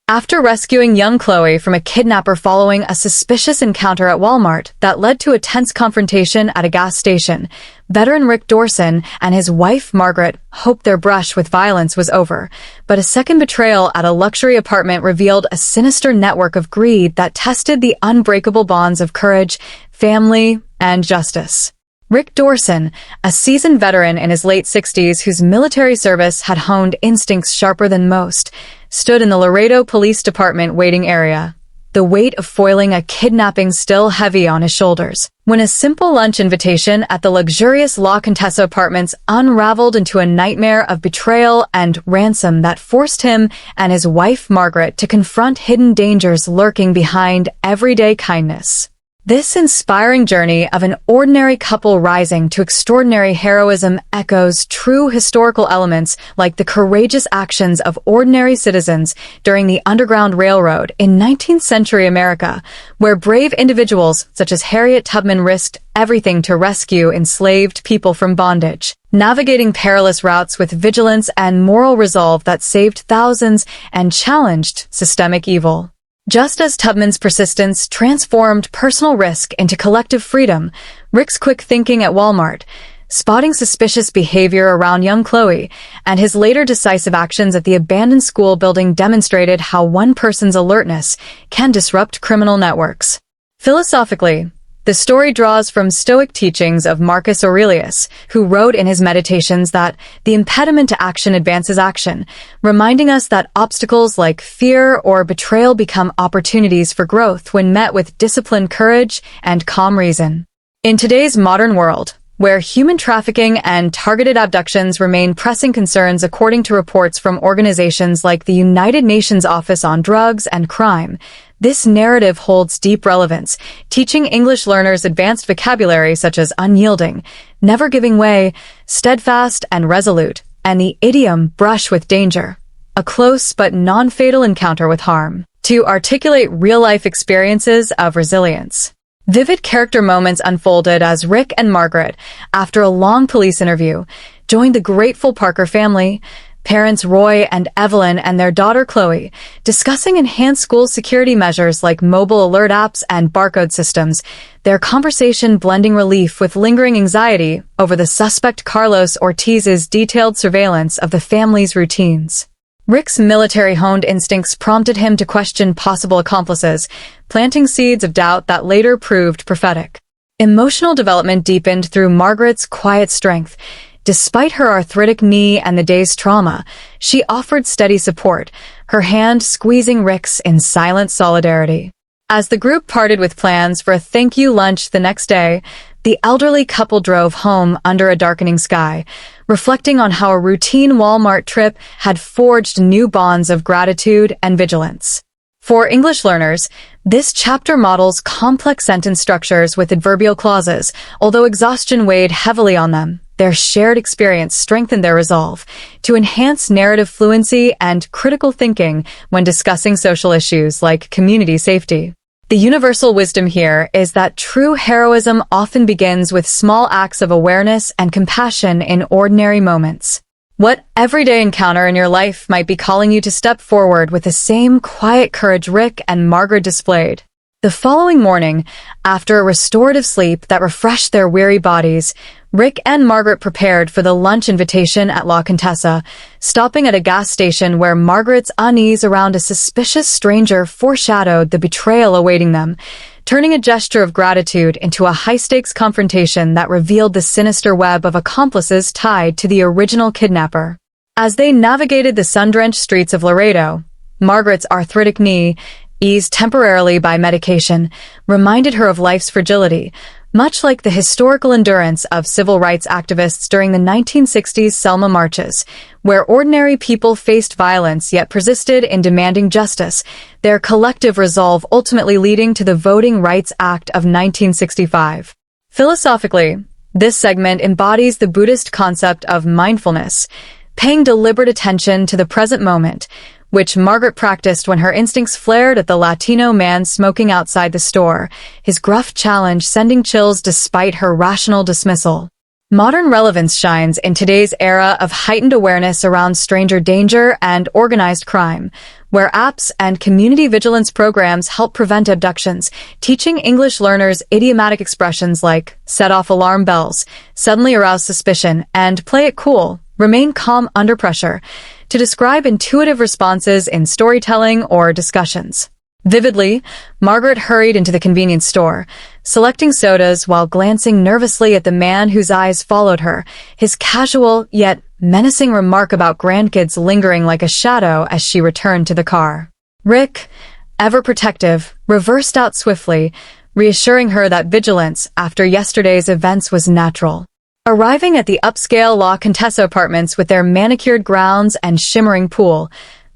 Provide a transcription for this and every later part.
After rescuing young Chloe from a kidnapper following a suspicious encounter at Walmart that led to a tense confrontation at a gas station, veteran Rick Dorson and his wife Margaret hoped their brush with violence was over, but a second betrayal at a luxury apartment revealed a sinister network of greed that tested the unbreakable bonds of courage, family, and justice. Rick Dorson, a seasoned veteran in his late 60s whose military service had honed instincts sharper than most, stood in the Laredo Police Department waiting area, the weight of foiling a kidnapping still heavy on his shoulders. When a simple lunch invitation at the luxurious La Contessa apartments unraveled into a nightmare of betrayal and ransom that forced him and his wife Margaret to confront hidden dangers lurking behind everyday kindness. This inspiring journey of an ordinary couple rising to extraordinary heroism echoes true historical elements like the courageous actions of ordinary citizens during the Underground Railroad in 19th century America, where brave individuals such as Harriet Tubman risked everything to rescue enslaved people from bondage, navigating perilous routes with vigilance and moral resolve that saved thousands and challenged systemic evil. Just as Tubman's persistence transformed personal risk into collective freedom, Rick's quick thinking at Walmart, spotting suspicious behavior around young Chloe, and his later decisive actions at the abandoned school building demonstrated how one person's alertness can disrupt criminal networks. Philosophically, the story draws from Stoic teachings of Marcus Aurelius, who wrote in his Meditations that the impediment to action advances action, reminding us that obstacles like fear or betrayal become opportunities for growth when met with disciplined courage and calm reason. In today's modern world, where human trafficking and targeted abductions remain pressing concerns according to reports from organizations like the United Nations Office on Drugs and Crime, this narrative holds deep relevance, teaching English learners advanced vocabulary such as unyielding, never giving way, steadfast and resolute, and the idiom brush with danger, a close but non-fatal encounter with harm, to articulate real-life experiences of resilience. Vivid character moments unfolded as Rick and Margaret, after a long police interview, joined the grateful Parker family, parents Roy and Evelyn and their daughter Chloe, discussing enhanced school security measures like mobile alert apps and barcode systems, their conversation blending relief with lingering anxiety over the suspect Carlos Ortiz's detailed surveillance of the family's routines. Rick's military-honed instincts prompted him to question possible accomplices, planting seeds of doubt that later proved prophetic. Emotional development deepened through Margaret's quiet strength. Despite her arthritic knee and the day's trauma, she offered steady support, her hand squeezing Rick's in silent solidarity. As the group parted with plans for a thank-you lunch the next day, the elderly couple drove home under a darkening sky, reflecting on how a routine Walmart trip had forged new bonds of gratitude and vigilance. For English learners, this chapter models complex sentence structures with adverbial clauses, although exhaustion weighed heavily on them. Their shared experience strengthened their resolve to enhance narrative fluency and critical thinking when discussing social issues like community safety. The universal wisdom here is that true heroism often begins with small acts of awareness and compassion in ordinary moments. What everyday encounter in your life might be calling you to step forward with the same quiet courage Rick and Margaret displayed? The following morning, after a restorative sleep that refreshed their weary bodies, Rick and Margaret prepared for the lunch invitation at La Contessa, stopping at a gas station where Margaret's unease around a suspicious stranger foreshadowed the betrayal awaiting them, turning a gesture of gratitude into a high-stakes confrontation that revealed the sinister web of accomplices tied to the original kidnapper. As they navigated the sun-drenched streets of Laredo, Margaret's arthritic knee, eased temporarily by medication, reminded her of life's fragility, much like the historical endurance of civil rights activists during the 1960s Selma marches, where ordinary people faced violence yet persisted in demanding justice, their collective resolve ultimately leading to the Voting Rights Act of 1965. Philosophically, this segment embodies the Buddhist concept of mindfulness, paying deliberate attention to the present moment, which Margaret practiced when her instincts flared at the Latino man smoking outside the store, his gruff challenge sending chills despite her rational dismissal. Modern relevance shines in today's era of heightened awareness around stranger danger and organized crime, where apps and community vigilance programs help prevent abductions, teaching English learners idiomatic expressions like set off alarm bells, suddenly arouse suspicion, and play it cool, remain calm under pressure, to describe intuitive responses in storytelling or discussions. Vividly, Margaret hurried into the convenience store, selecting sodas while glancing nervously at the man whose eyes followed her, his casual yet menacing remark about grandkids lingering like a shadow as she returned to the car. Rick, ever protective, reversed out swiftly, reassuring her that vigilance after yesterday's events was natural. Arriving at the upscale La Contessa apartments with their manicured grounds and shimmering pool,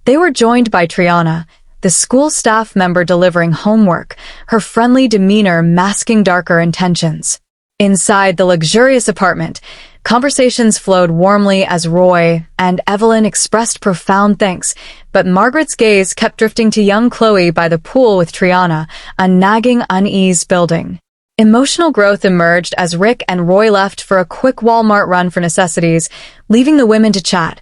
they were joined by Triana, the school staff member delivering homework, her friendly demeanor masking darker intentions. Inside the luxurious apartment, conversations flowed warmly as Roy and Evelyn expressed profound thanks, but Margaret's gaze kept drifting to young Chloe by the pool with Triana, a nagging unease building. Emotional growth emerged as Rick and Roy left for a quick Walmart run for necessities, leaving the women to chat.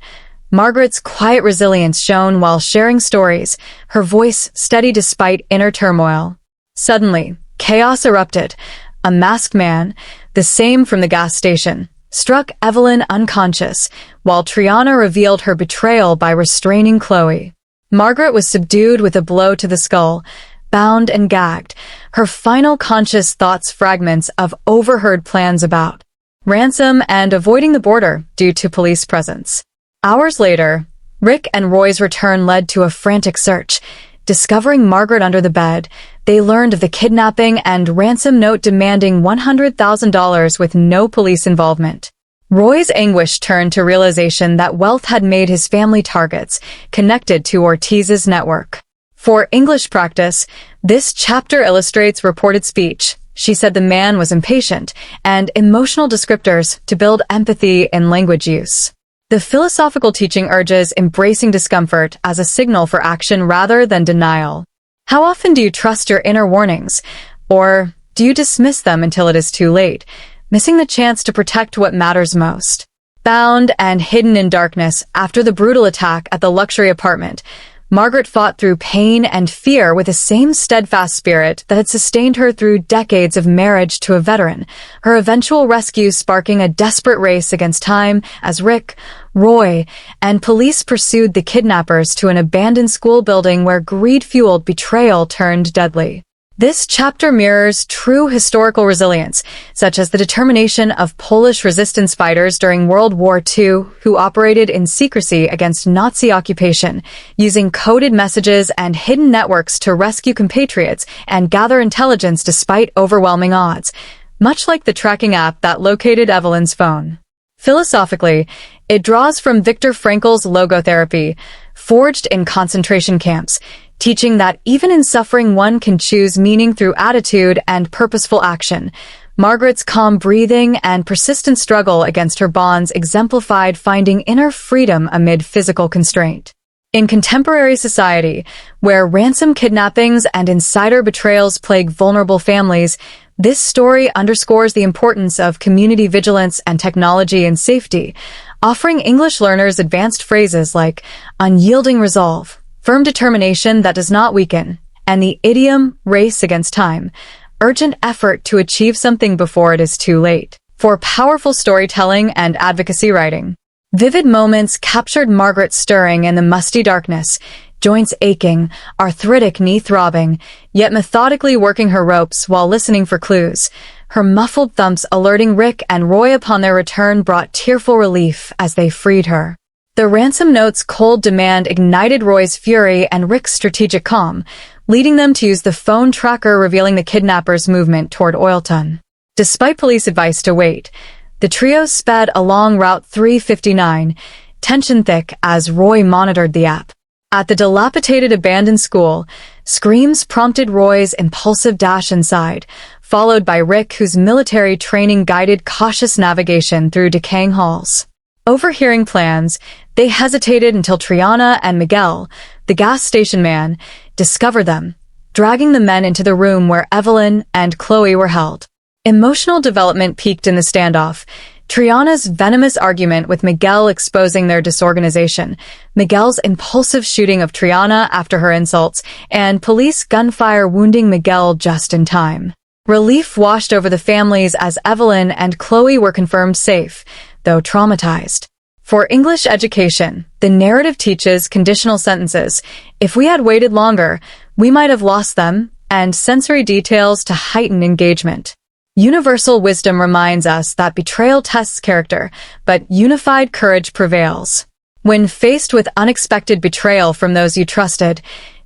Margaret's quiet resilience shone while sharing stories, her voice steady despite inner turmoil. Suddenly, chaos erupted. A masked man, the same from the gas station, struck Evelyn unconscious, while Triana revealed her betrayal by restraining Chloe. Margaret was subdued with a blow to the skull, bound and gagged, her final conscious thoughts fragments of overheard plans about ransom and avoiding the border due to police presence. Hours later, Rick and Roy's return led to a frantic search. Discovering Margaret under the bed, they learned of the kidnapping and ransom note demanding $100,000 with no police involvement. Roy's anguish turned to realization that wealth had made his family targets, connected to Ortiz's network. For English practice, this chapter illustrates reported speech. She said the man was impatient, and emotional descriptors to build empathy in language use. The philosophical teaching urges embracing discomfort as a signal for action rather than denial. How often do you trust your inner warnings? Or do you dismiss them until it is too late, missing the chance to protect what matters most? Bound and hidden in darkness after the brutal attack at the luxury apartment, Margaret fought through pain and fear with the same steadfast spirit that had sustained her through decades of marriage to a veteran, her eventual rescue sparking a desperate race against time as Rick, Roy, and police pursued the kidnappers to an abandoned school building where greed-fueled betrayal turned deadly. This chapter mirrors true historical resilience, such as the determination of Polish resistance fighters during World War II who operated in secrecy against Nazi occupation, using coded messages and hidden networks to rescue compatriots and gather intelligence despite overwhelming odds, much like the tracking app that located Evelyn's phone. Philosophically, it draws from Viktor Frankl's logotherapy, forged in concentration camps, teaching that even in suffering one can choose meaning through attitude and purposeful action. Margaret's calm breathing and persistent struggle against her bonds exemplified finding inner freedom amid physical constraint. In contemporary society, where ransom kidnappings and insider betrayals plague vulnerable families, this story underscores the importance of community vigilance and technology and safety, offering English learners advanced phrases like unyielding resolve, firm determination that does not weaken, and the idiom race against time, urgent effort to achieve something before it is too late. For powerful storytelling and advocacy writing, vivid moments captured Margaret stirring in the musty darkness, joints aching, arthritic knee throbbing, yet methodically working her ropes while listening for clues. Her muffled thumps alerting Rick and Roy upon their return brought tearful relief as they freed her. The ransom note's cold demand ignited Roy's fury and Rick's strategic calm, leading them to use the phone tracker revealing the kidnappers' movement toward Oilton. Despite police advice to wait, the trio sped along Route 359, tension thick as Roy monitored the app. At the dilapidated abandoned school, screams prompted Roy's impulsive dash inside, followed by Rick, whose military training guided cautious navigation through decaying halls. Overhearing plans, they hesitated until Triana and Miguel, the gas station man, discovered them, dragging the men into the room where Evelyn and Chloe were held. Emotional development peaked in the standoff, Triana's venomous argument with Miguel exposing their disorganization, Miguel's impulsive shooting of Triana after her insults, and police gunfire wounding Miguel just in time. Relief washed over the families as Evelyn and Chloe were confirmed safe, though traumatized. For English education, the narrative teaches conditional sentences. If we had waited longer, we might have lost them, and sensory details to heighten engagement. Universal wisdom reminds us that betrayal tests character, but unified courage prevails. When faced with unexpected betrayal from those you trusted,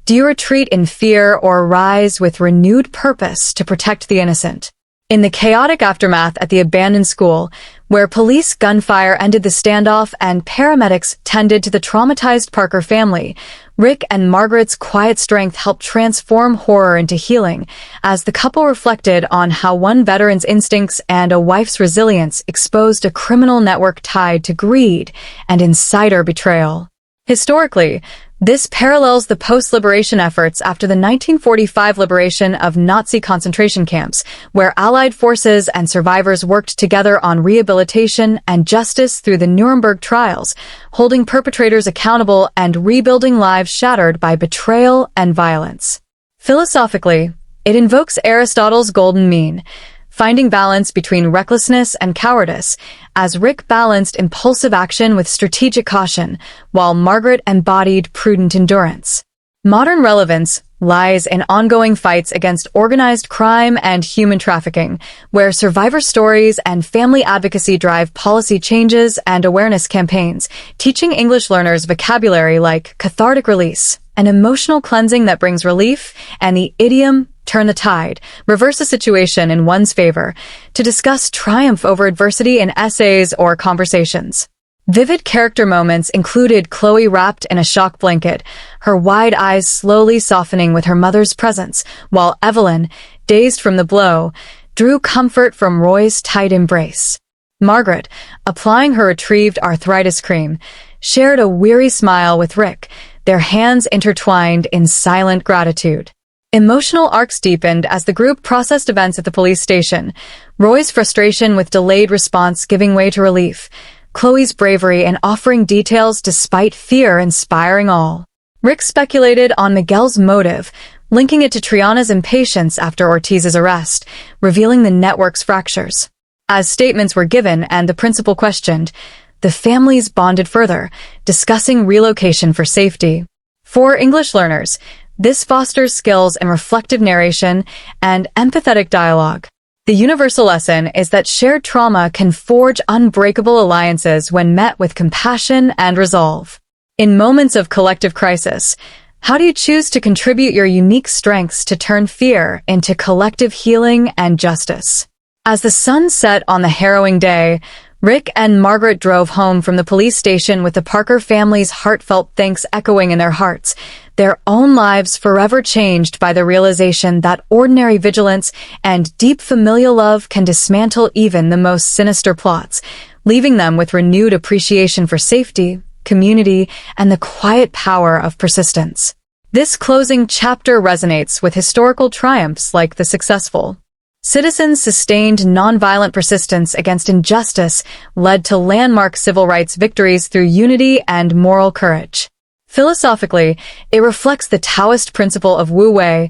do you retreat in fear or rise with renewed purpose to protect the innocent? In the chaotic aftermath at the abandoned school, where police gunfire ended the standoff and paramedics tended to the traumatized Parker family, Rick and Margaret's quiet strength helped transform horror into healing, as the couple reflected on how one veteran's instincts and a wife's resilience exposed a criminal network tied to greed and insider betrayal. Historically, this parallels the post-liberation efforts after the 1945 liberation of Nazi concentration camps, where Allied forces and survivors worked together on rehabilitation and justice through the Nuremberg trials, holding perpetrators accountable and rebuilding lives shattered by betrayal and violence. Philosophically, it invokes Aristotle's golden mean, finding balance between recklessness and cowardice, as Rick balanced impulsive action with strategic caution, while Margaret embodied prudent endurance. Modern relevance lies in ongoing fights against organized crime and human trafficking, where survivor stories and family advocacy drive policy changes and awareness campaigns, teaching English learners vocabulary like cathartic release, an emotional cleansing that brings relief, and the idiom turn the tide, reverse a situation in one's favor, to discuss triumph over adversity in essays or conversations. Vivid character moments included Chloe wrapped in a shock blanket, her wide eyes slowly softening with her mother's presence, while Evelyn, dazed from the blow, drew comfort from Roy's tight embrace. Margaret, applying her retrieved arthritis cream, shared a weary smile with Rick, their hands intertwined in silent gratitude. Emotional arcs deepened as the group processed events at the police station, Roy's frustration with delayed response giving way to relief, Chloe's bravery in offering details despite fear inspiring all. Rick speculated on Miguel's motive, linking it to Triana's impatience after Ortiz's arrest, revealing the network's fractures. As statements were given and the principal questioned, the families bonded further, discussing relocation for safety. For English learners, this fosters skills in reflective narration and empathetic dialogue. The universal lesson is that shared trauma can forge unbreakable alliances when met with compassion and resolve. In moments of collective crisis, how do you choose to contribute your unique strengths to turn fear into collective healing and justice? As the sun set on the harrowing day, Rick and Margaret drove home from the police station with the Parker family's heartfelt thanks echoing in their hearts, their own lives forever changed by the realization that ordinary vigilance and deep familial love can dismantle even the most sinister plots, leaving them with renewed appreciation for safety, community, and the quiet power of persistence. This closing chapter resonates with historical triumphs like the successful. Citizens' sustained nonviolent persistence against injustice led to landmark civil rights victories through unity and moral courage. Philosophically, it reflects the Taoist principle of Wu Wei,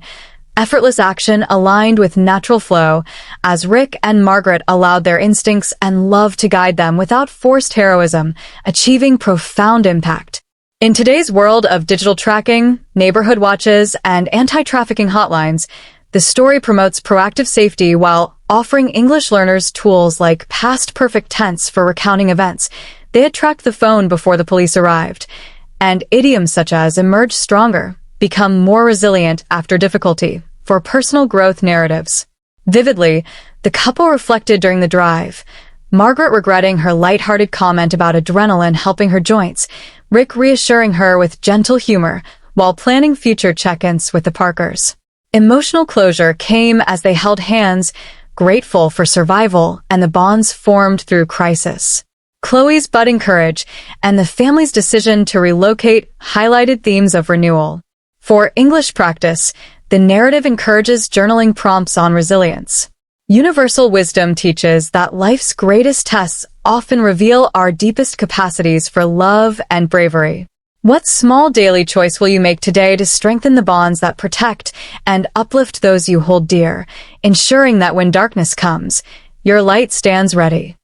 effortless action aligned with natural flow, as Rick and Margaret allowed their instincts and love to guide them without forced heroism, achieving profound impact. In today's world of digital tracking, neighborhood watches, and anti-trafficking hotlines, the story promotes proactive safety while offering English learners tools like past perfect tense for recounting events. They had tracked the phone before the police arrived, and idioms such as emerge stronger, become more resilient after difficulty, for personal growth narratives. Vividly, the couple reflected during the drive, Margaret regretting her lighthearted comment about adrenaline helping her joints, Rick reassuring her with gentle humor while planning future check-ins with the Parkers. Emotional closure came as they held hands, grateful for survival and the bonds formed through crisis. Chloe's budding courage and the family's decision to relocate highlighted themes of renewal. For English practice, the narrative encourages journaling prompts on resilience. Universal wisdom teaches that life's greatest tests often reveal our deepest capacities for love and bravery. What small daily choice will you make today to strengthen the bonds that protect and uplift those you hold dear, ensuring that when darkness comes, your light stands ready?